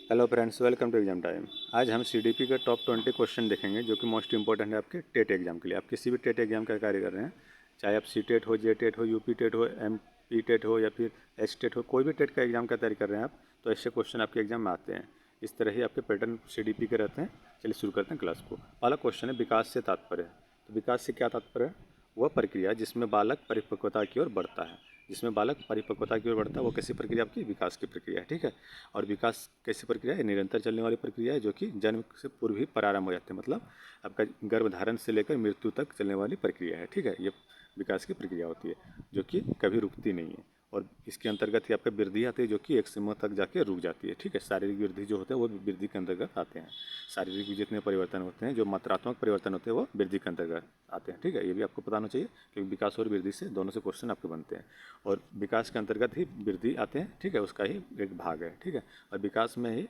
Hello friends, welcome to exam time. आज हम CDP के टॉप 20 क्वेश्चन देखेंगे जो कि मोस्ट इंपॉर्टेंट है आपके टेट एग्जाम के लिए। आप किसी भी टेट एग्जाम का कार्य कर रहे हैं, चाहे आप सी टेट हो, जे टेट हो, यूपी टेट हो, एम पी टेट हो या फिर एच टेट हो, कोई भी टेट का एग्जाम का तैयारी कर रहे हैं आप, तो ऐसे क्वेश्चन आपके एग्जाम में आते हैं। इस तरह ही आपके पैटर्न सीडीपी के रहते हैं। चलिए शुरू करते हैं क्लास को। पहला क्वेश्चन है विकास से तात्पर्य। तो विकास से क्या तात्पर्य है? वह प्रक्रिया जिसमें बालक परिपक्वता की ओर बढ़ता है। जिसमें बालक परिपक्वता की ओर बढ़ता है वो कैसी प्रक्रिया? आपकी विकास की प्रक्रिया है, ठीक है। और विकास कैसी प्रक्रिया है? निरंतर चलने वाली प्रक्रिया है जो कि जन्म से पूर्व ही प्रारंभ हो जाती है। मतलब आपका गर्भधारण से लेकर मृत्यु तक चलने वाली प्रक्रिया है, ठीक है। ये विकास की प्रक्रिया होती है जो कि कभी रुकती नहीं है। और इसके अंतर्गत ही आपका वृद्धि आती है जो कि एक सीमा तक जाके रुक जाती है, ठीक है। शारीरिक वृद्धि जो होते हैं वो वृद्धि के अंतर्गत आते हैं। शारीरिक जितने परिवर्तन होते हैं, जो मात्रात्मक परिवर्तन होते हैं, वो वृद्धि के अंतर्गत आते हैं, ठीक है। ये भी आपको पता होना चाहिए क्योंकि विकास और वृद्धि से दोनों से क्वेश्चन आपके बनते हैं। और विकास के अंतर्गत ही वृद्धि आते हैं, ठीक है, उसका ही एक भाग है, ठीक है। और विकास में ही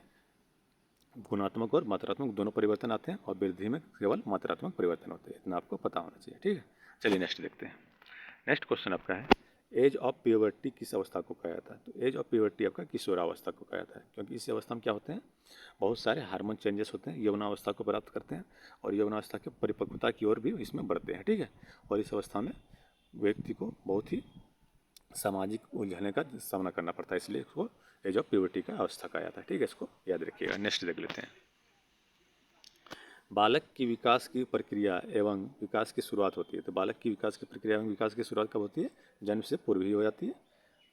गुणात्मक और मात्रात्मक दोनों परिवर्तन आते हैं और वृद्धि में केवल मात्रात्मक परिवर्तन होते हैं। इतना आपको पता होना चाहिए, ठीक है। चलिए नेक्स्ट देखते हैं। नेक्स्ट क्वेश्चन आपका है एज ऑफ प्यूबर्टी किस अवस्था को कहा जाता है? तो एज ऑफ प्यूबर्टी आपका किशोरावस्था को कहा जाता है, क्योंकि इस अवस्था में क्या होते हैं, बहुत सारे हार्मोन चेंजेस होते हैं, यौनावस्था को प्राप्त करते हैं और यौनावस्था की परिपक्वता की ओर भी इसमें बढ़ते हैं, ठीक है। और इस अवस्था में व्यक्ति को बहुत ही सामाजिक उलझने का सामना करना पड़ता है, इसलिए इसको एज ऑफ प्यूबर्टी का अवस्था कहा जाता है, ठीक है। इसको याद रखिएगा। नेक्स्ट देख लेते हैं। बालक की विकास की प्रक्रिया एवं विकास की शुरुआत होती है। तो बालक की विकास की प्रक्रिया एवं विकास की शुरुआत कब होती है? जन्म से पूर्व ही हो जाती है।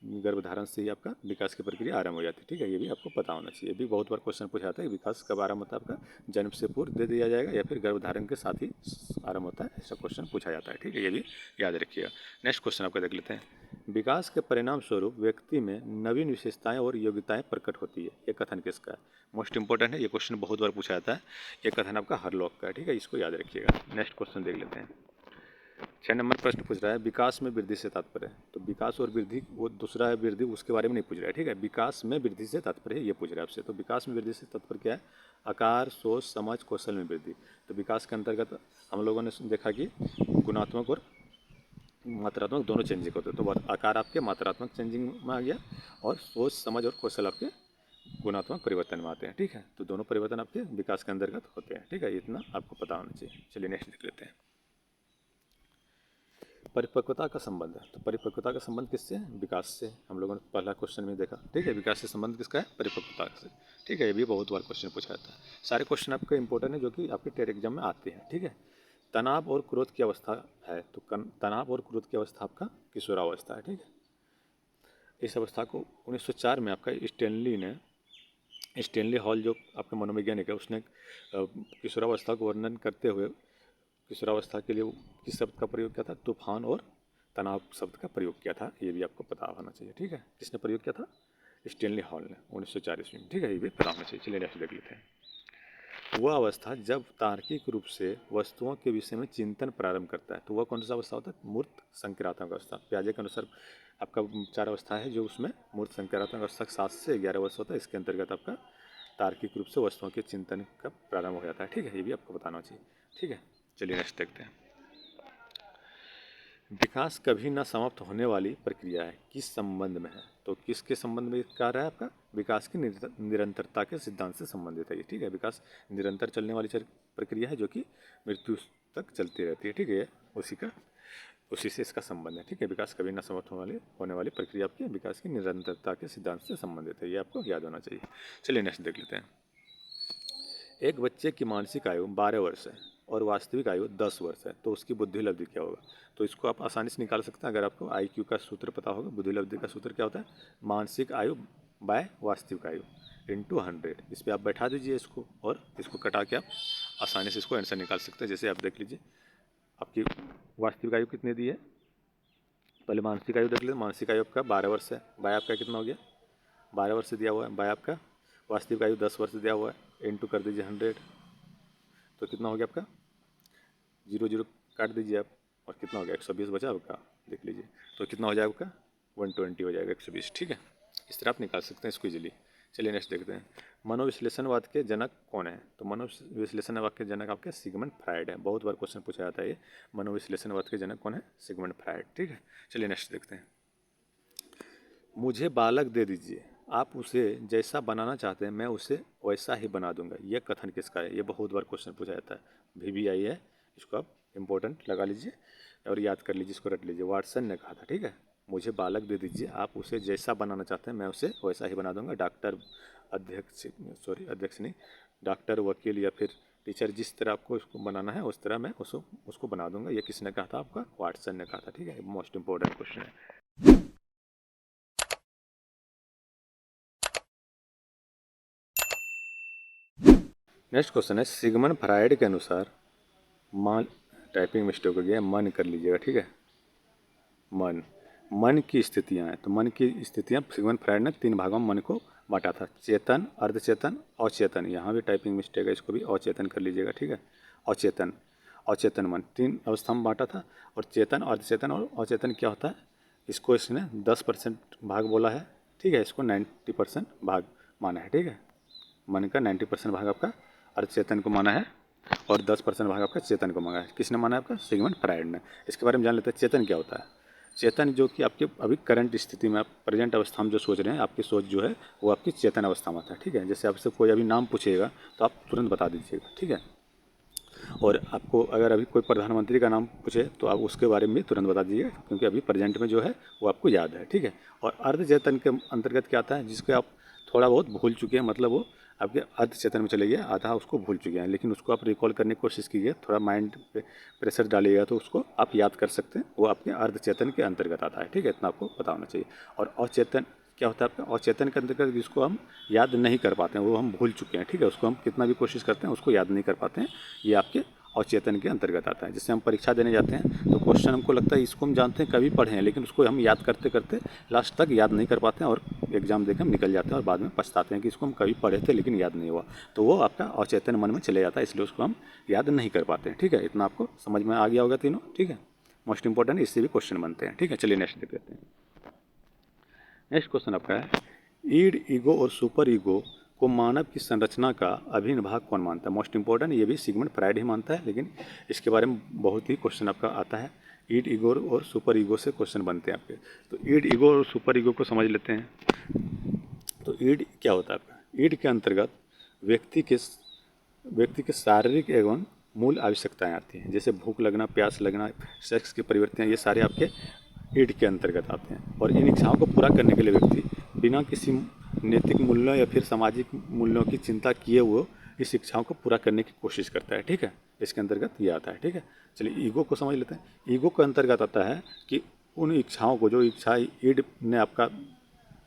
गर्भधारण से ही आपका विकास की प्रक्रिया आरंभ हो जाती है, ठीक है। ये भी आपको पता होना चाहिए। भी बहुत बार क्वेश्चन पूछा जाता है विकास कब आरंभ होता है आपका? जन्म से पूर्व दे दिया जाएगा या फिर गर्भधारण के साथ ही आरंभ होता है, ऐसा क्वेश्चन पूछा जाता है, ठीक है। ये भी याद रखिएगा। नेक्स्ट क्वेश्चन आपका देख लेते हैं। विकास के परिणाम स्वरूप व्यक्ति में नवीन विशेषताएं और योग्यताएं प्रकट होती है। ये कथन किसका है? मोस्ट इंपॉर्टेंट है, ये क्वेश्चन बहुत बार पूछा जाता है। ये कथन आपका हरलॉक का है, ठीक है। इसको याद रखिएगा। नेक्स्ट क्वेश्चन देख लेते हैं। 6 नंबर प्रश्न पूछ रहा है विकास में वृद्धि से तात्पर्य है। तो विकास और वृद्धि, वो दूसरा है वृद्धि, उसके बारे में नहीं पूछ रहा है, ठीक है। विकास में वृद्धि से तात्पर्य है, ये पूछ रहा है आपसे। तो विकास में वृद्धि से तात्पर्य क्या है? आकार, सोच, समझ, कौशल में वृद्धि। तो विकास के अंतर्गत हम लोगों ने देखा कि गुणात्मक और मात्रात्मक दोनों चेंजिंग होते हैं। तो आकार आपके मात्रात्मक चेंजिंग में आ गया और सोच, समझ और कौशल आपके गुणात्मक परिवर्तन में आते हैं, ठीक है। तो दोनों परिवर्तन आपके विकास के अंतर्गत होते हैं, ठीक है। इतना आपको पता होना चाहिए। चलिए नेक्स्ट देख लेते हैं। परिपक्वता का संबंध है। तो परिपक्वता का संबंध किससे है? विकास से। हम लोगों ने पहला क्वेश्चन में देखा, ठीक है। विकास से संबंध किसका है? परिपक्वता से, ठीक है। ये भी बहुत बार क्वेश्चन पूछा जाता है। सारे क्वेश्चन आपके इंपॉर्टेंट है जो कि आपके टेट एग्जाम में आते हैं, ठीक है। तनाव और क्रोध की अवस्था है। तो तनाव और क्रोध की अवस्था आपका किशोरावस्था है, ठीक है। इस अवस्था को 1904 में आपका स्टेनली हॉल जो आपका मनोवैज्ञानिक है, उसने किशोरावस्था को वर्णन करते हुए किशोरावस्था के लिए किस शब्द का प्रयोग किया था? तूफान और तनाव शब्द का प्रयोग किया था। ये भी आपको पता होना चाहिए, ठीक है। किसने प्रयोग किया था? स्टेनली हॉल ने 1904 ईस्वी में, ठीक है। ये भी पता होना चाहिए। चलिए नेक्स्ट देख लेते हैं। वह अवस्था जब तार्किक रूप से वस्तुओं के विषय में चिंतन प्रारंभ करता है। तो वह कौन सा अवस्था होता है? मूर्त संक्रात्मक अवस्था। प्याजे के अनुसार आपका 4 अवस्था है जो उसमें मूर्त संक्रात्मक अवस्था 7 से 11 वर्ष होता है। इसके अंतर्गत आपका तार्किक रूप से वस्तुओं के चिंतन का प्रारंभ हो जाता है, ठीक है। ये भी आपको बताना चाहिए, ठीक है। चलिए नेक्स्ट देखते हैं। विकास कभी न समाप्त होने वाली प्रक्रिया है, किस संबंध में है? तो किसके संबंध में कह रहा है? आपका विकास की निरंतरता के सिद्धांत से संबंधित है ये, ठीक है। विकास निरंतर चलने वाली प्रक्रिया है जो कि मृत्यु तक चलती रहती है, ठीक है। उसी से इसका संबंध है, ठीक है। विकास कभी न समाप्त होने वाली प्रक्रिया आपकी विकास की निरंतरता के सिद्धांत से संबंधित है, ये आपको याद होना चाहिए। चलिए नेक्स्ट देख लेते हैं। एक बच्चे की मानसिक आयु 12 वर्ष है और वास्तविक आयु 10 वर्ष है, तो उसकी बुद्धि लब्धि क्या होगा? तो इसको आप आसानी से निकाल सकते हैं अगर आपको IQ का सूत्र पता होगा। बुद्धि लब्धि का सूत्र क्या होता है? मानसिक आयु बाय वास्तविक आयु इंटू 100। इस पर आप बैठा दीजिए इसको और इसको कटा के आप आसानी से इसको आंसर निकाल सकते हैं। जैसे आप देख लीजिए आपकी वास्तविक आयु कितनी दी है, पहले मानसिक आयु देख लीजिए। मानसिक आयु आपका 12 वर्ष है, बाय आपका कितना हो गया? 12 वर्ष दिया हुआ है, बाय आपका वास्तविक आयु 10 वर्ष दिया हुआ है, इंटू कर दीजिए 100। तो कितना हो गया आपका? 0 0 काट दीजिए आप और कितना हो गया? 120 बचा आपका, देख लीजिए। तो कितना हो जाएगा आपका? 120 हो जाएगा, 120, ठीक है। इस तरह आप निकाल सकते हैं इसको इजीली। चलिए नेक्स्ट देखते हैं। मनोविश्लेषणवाद के जनक कौन है? तो मनोविश्लेषणवाद के जनक आपके सिगमंड फ्रायड है। बहुत बार क्वेश्चन पूछा जाता है ये, मनोविश्लेषणवाद के जनक कौन है? सिगमंड फ्रायड, ठीक है। चलिए नेक्स्ट देखते हैं। मुझे बालक दे दीजिए, आप उसे जैसा बनाना चाहते हैं मैं उसे वैसा ही बना दूंगा, ये कथन किसका है? ये बहुत बार क्वेश्चन पूछा जाता है। VBI है, इसको आप इम्पोर्टेंट लगा लीजिए और याद कर लीजिए, इसको रट लीजिए। वाटसन ने कहा था, ठीक है, मुझे बालक दे दीजिए, आप उसे जैसा बनाना चाहते हैं मैं उसे वैसा ही बना दूंगा। डॉक्टर, अध्यक्ष नहीं, डॉक्टर, वकील या फिर टीचर, जिस तरह आपको इसको बनाना है उस तरह मैं उसको बना दूंगा। ये किसने कहा था? आपका वाटसन ने कहा था, ठीक है। मोस्ट इंपॉर्टेंट क्वेश्चन है। नेक्स्ट क्वेश्चन है, सिगमंड फ्रायड के अनुसार मान, टाइपिंग मिस्टेक हो गया, मन कर लीजिएगा, ठीक है। मन की स्थितियाँ हैं, तो मन की स्थितियाँ सिगमंड फ्रायड ने 3 भागों में मन को बांटा था, चेतन, अर्धचेतन, अचेतन। यहाँ भी टाइपिंग मिस्टेक है, इसको भी अचेतन कर लीजिएगा, ठीक है। अचेतन मन 3 अवस्था में बांटा था, और चेतन, अर्धचेतन और अचेतन क्या होता है, इसको इसने 10% भाग बोला है, ठीक है। इसको 90% भाग माना है, ठीक है। मन का 90% भाग आपका अर्धचेतन को माना है और 10% भाग आपका चेतन को माना है। किसने माना है? आपका सिगमंड फ्रायड ने। इसके बारे में जान लेते हैं, चेतन क्या होता है। चेतन जो कि आपके अभी करंट स्थिति में, आप प्रेजेंट अवस्था में जो सोच रहे हैं, आपकी सोच जो है वो आपकी चेतन अवस्था में आता है, ठीक है। जैसे आपसे कोई अभी नाम पूछेगा तो आप तुरंत बता दीजिएगा, ठीक है। और आपको अगर अभी कोई प्रधानमंत्री का नाम पूछे तो आप उसके बारे में भी तुरंत बता दीजिएगा, क्योंकि अभी प्रेजेंट में जो है वो आपको याद है, ठीक है। और अर्धचेतन के अंतर्गत क्या आता है? जिसके आप थोड़ा बहुत भूल चुके हैं, मतलब वो आपके अर्धचेतन में चले गए, आधा उसको भूल चुके हैं, लेकिन उसको आप रिकॉल करने की कोशिश कीजिए, थोड़ा माइंड पे प्रेशर डालिएगा तो उसको आप याद कर सकते हैं। वो आपके अर्धचेतन के अंतर्गत आता है, ठीक है। इतना आपको पता होना चाहिए। और अचेतन क्या होता है आपका? अचेतन के अंतर्गत जिसको हम याद नहीं कर पाते हैं, वो हम भूल चुके हैं, ठीक है। उसको हम कितना भी कोशिश करते हैं उसको याद नहीं कर पाते हैं, ये आपके अचेतन के अंतर्गत आता है। जैसे हम परीक्षा देने जाते हैं तो क्वेश्चन हमको लगता है इसको हम जानते हैं, कभी पढ़े हैं, लेकिन उसको हम याद करते करते लास्ट तक याद नहीं कर पाते हैं और एग्जाम देकर हम निकल जाते हैं और बाद में पछताते हैं कि इसको हम कभी पढ़े थे लेकिन याद नहीं हुआ। तो वो आपका अचेतन मन में चले जाता है, इसलिए उसको हम याद नहीं कर पाते हैं, ठीक है। इतना आपको समझ में आ गया होगा तीनों, ठीक है। मोस्ट इंपॉर्टेंट, इससे भी क्वेश्चन बनते हैं, ठीक है। चलिए नेक्स्ट देख लेते हैं। नेक्स्ट क्वेश्चन आपका है, ईड, ईगो और सुपर ईगो को मानव की संरचना का अभिन्न भाग कौन मानता है? मोस्ट इंपॉर्टेंट, ये भी सिगमंड फ्रायड ही मानता है, लेकिन इसके बारे में बहुत ही क्वेश्चन आपका आता है। ईड, ईगो और सुपर ईगो से क्वेश्चन बनते हैं आपके। तो ईड, ईगो और सुपर ईगो को समझ लेते हैं। तो ईड क्या होता है आपका? ईड के अंतर्गत व्यक्ति के शारीरिक एवं मूल आवश्यकताएं आती हैं, जैसे भूख लगना, प्यास लगना, सेक्स की प्रवृत्तियाँ, ये सारे आपके ईड के अंतर्गत आते हैं। और इन इच्छाओं को पूरा करने के लिए व्यक्ति बिना किसी नैतिक मूल्यों या फिर सामाजिक मूल्यों की चिंता किए वो इस इच्छाओं को पूरा करने की कोशिश करता है, ठीक है। इसके अंतर्गत ये आता है, ठीक है। चलिए ईगो को समझ लेते हैं। ईगो के अंतर्गत आता है कि उन इच्छाओं को, जो इच्छा ईड ने आपका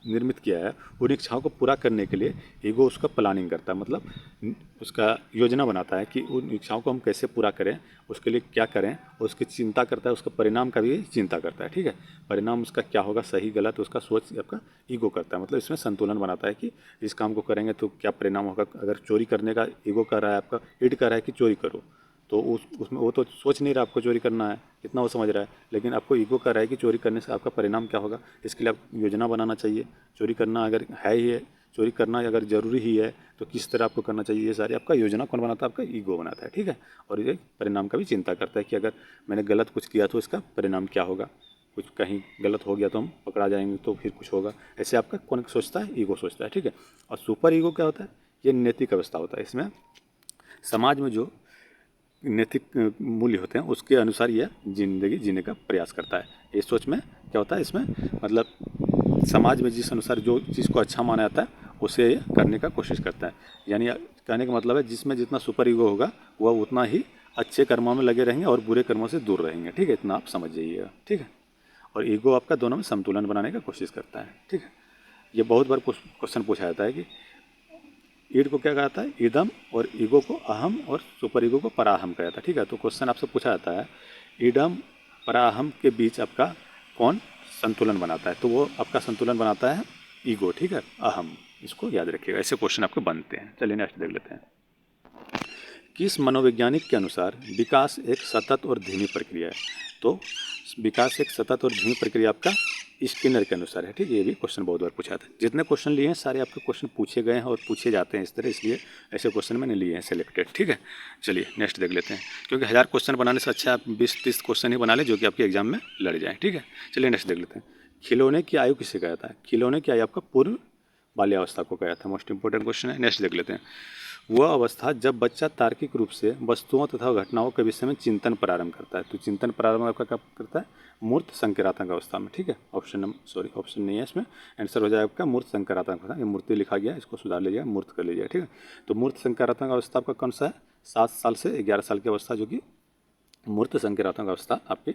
निर्मित किया है, उन इच्छाओं को पूरा करने के लिए ईगो उसका प्लानिंग करता है, मतलब उसका योजना बनाता है कि उन इच्छाओं को हम कैसे पूरा करें, उसके लिए क्या करें, और उसकी चिंता करता है, उसका परिणाम का भी चिंता करता है, ठीक है। परिणाम उसका क्या होगा, सही गलत, उसका सोच आपका ईगो करता है, मतलब इसमें संतुलन बनाता है कि इस काम को करेंगे तो क्या परिणाम होगा। अगर चोरी करने का ईगो कर रहा है आपका, ईड कर रहा है कि चोरी करो, तो उसमें वो तो सोच नहीं रहा आपको चोरी करना है, इतना वो समझ रहा है, लेकिन आपको ईगो कर रहा है कि चोरी करने से आपका परिणाम क्या होगा, इसके लिए आप योजना बनाना चाहिए। चोरी करना अगर है ही है, चोरी करना अगर ज़रूरी ही है तो किस तरह आपको करना चाहिए, ये सारी आपका योजना कौन बनाता है? आपका ईगो बनाता है, ठीक है। और ये परिणाम का भी चिंता करता है कि अगर मैंने गलत कुछ किया तो इसका परिणाम क्या होगा, कुछ कहीं गलत हो गया तो हम पकड़ा जाएंगे तो फिर कुछ होगा, ऐसे आपका कौन सोचता है? ईगो सोचता है, ठीक है। और सुपर ईगो क्या होता है? ये नैतिक अवस्था होता है। इसमें समाज में जो नैतिक मूल्य होते हैं उसके अनुसार यह जिंदगी जीने का प्रयास करता है। ये सोच में क्या होता है इसमें, मतलब समाज में जिस अनुसार जो चीज़ को अच्छा माना जाता है उसे करने का कोशिश करता है। यानी कहने का मतलब है जिसमें जितना सुपर ईगो होगा वह उतना ही अच्छे कर्मों में लगे रहेंगे और बुरे कर्मों से दूर रहेंगे, ठीक है। इतना आप समझ जाइएगा, ठीक है। और ईगो आपका दोनों में संतुलन बनाने का कोशिश करता है, ठीक है। ये बहुत बार क्वेश्चन पूछा जाता है कि ईड को क्या कहता है? ईदम, और ईगो को अहम, और सुपर ईगो को पराहम कहता है, ठीक है। तो क्वेश्चन आपसे पूछा जाता है ईडम पराहम के बीच आपका कौन संतुलन बनाता है? तो वो आपका संतुलन बनाता है ईगो, ठीक है, अहम। इसको याद रखिएगा, ऐसे क्वेश्चन आपको बनते हैं। चलिए नेक्स्ट देख लेते हैं। किस मनोवैज्ञानिक के अनुसार विकास एक सतत और धीमी प्रक्रिया है? तो विकास एक सतत और धीमी प्रक्रिया आपका स्किनर के अनुसार है, ठीक है। ये भी क्वेश्चन बहुत बार पूछा था। जितने क्वेश्चन लिए हैं सारे आपके क्वेश्चन पूछे गए हैं और पूछे जाते हैं इस तरह, इसलिए ऐसे क्वेश्चन मैंने लिए हैं सिलेक्टेड, ठीक है। चलिए नेक्स्ट देख लेते हैं, क्योंकि 1000 क्वेश्चन बनाने से अच्छा आप 20-30 क्वेश्चन ही बना लें जो कि आपके एग्जाम में लड़ जाए, ठीक है। चलिए नेक्स्ट देख लेते हैं। खिलौने की आयु किसे कहता है? खिलौने की आयु आपका पूर्व बाल्यावस्था को कहा जाता है। मोस्ट इंपॉर्टेंट क्वेश्चन है। नेक्स्ट देख लेते हैं। वह अवस्था जब बच्चा तार्किक रूप से वस्तुओं तथा घटनाओं के विषय में चिंतन प्रारंभ करता है। तो चिंतन प्रारंभ आपका कब करता है? मूर्त संकेतात्मक अवस्था में। ठीक है, ऑप्शन नहीं है इसमें, आंसर हो जाएगा आपका मूर्त संकेतात्मक अवस्था। ये मूर्ति लिखा गया है, इसको सुधार लीजिएगा, मूर्त कर लीजिएगा। ठीक है, तो मूर्त संकेतात्मक अवस्था आपका कौन सा है? 7 साल से 11 साल की अवस्था, जो कि मूर्त संकेतात्मक अवस्था आपके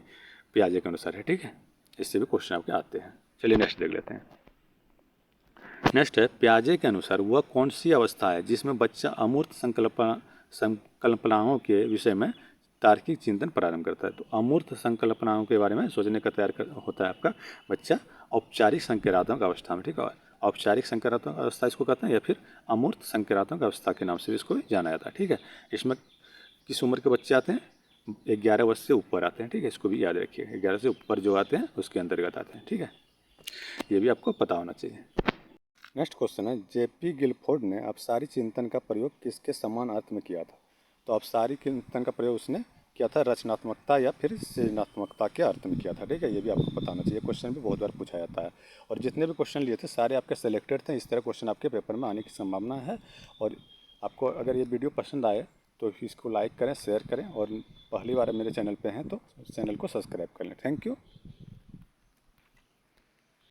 पियाजे के अनुसार है। ठीक है, इससे भी क्वेश्चन आपके आते हैं। चलिए नेक्स्ट देख लेते हैं। नेक्स्ट है, पियाजे के अनुसार वह कौन सी अवस्था है जिसमें बच्चा अमूर्त संकल्पनाओं के विषय में तार्किक चिंतन प्रारंभ करता है। तो अमूर्त संकल्पनाओं के बारे में सोचने का होता है आपका बच्चा औपचारिक संकेतात्मक अवस्था में। ठीक है, औपचारिक संकेतात्मक अवस्था इसको कहते हैं, या फिर अमूर्त संकेतात्मक अवस्था के नाम से भी इसको जाना जाता है। ठीक है, इसमें किस उम्र के बच्चे आते हैं? 11 वर्ष से ऊपर आते हैं। ठीक है, इसको भी याद रखिए, 11 से ऊपर जो आते हैं उसके अंतर्गत आते हैं। ठीक है, ये भी आपको पता होना चाहिए। नेक्स्ट क्वेश्चन है, जेपी गिलफोर्ड ने अपसारी चिंतन का प्रयोग किसके समान अर्थ में किया था? तो अपसारी चिंतन का प्रयोग उसने किया था रचनात्मकता या फिर सृजनात्मकता के अर्थ में किया था। ठीक है, ये भी आपको पता होना चाहिए, क्वेश्चन भी बहुत बार पूछा जाता है। और जितने भी क्वेश्चन लिए थे सारे आपके सेलेक्टेड थे। इस तरह क्वेश्चन आपके पेपर में आने की संभावना है। और आपको अगर ये वीडियो पसंद आए तो इसको लाइक करें, शेयर करें, और पहली बार मेरे चैनल पर हैं तो चैनल को सब्सक्राइब कर लें। Thank you.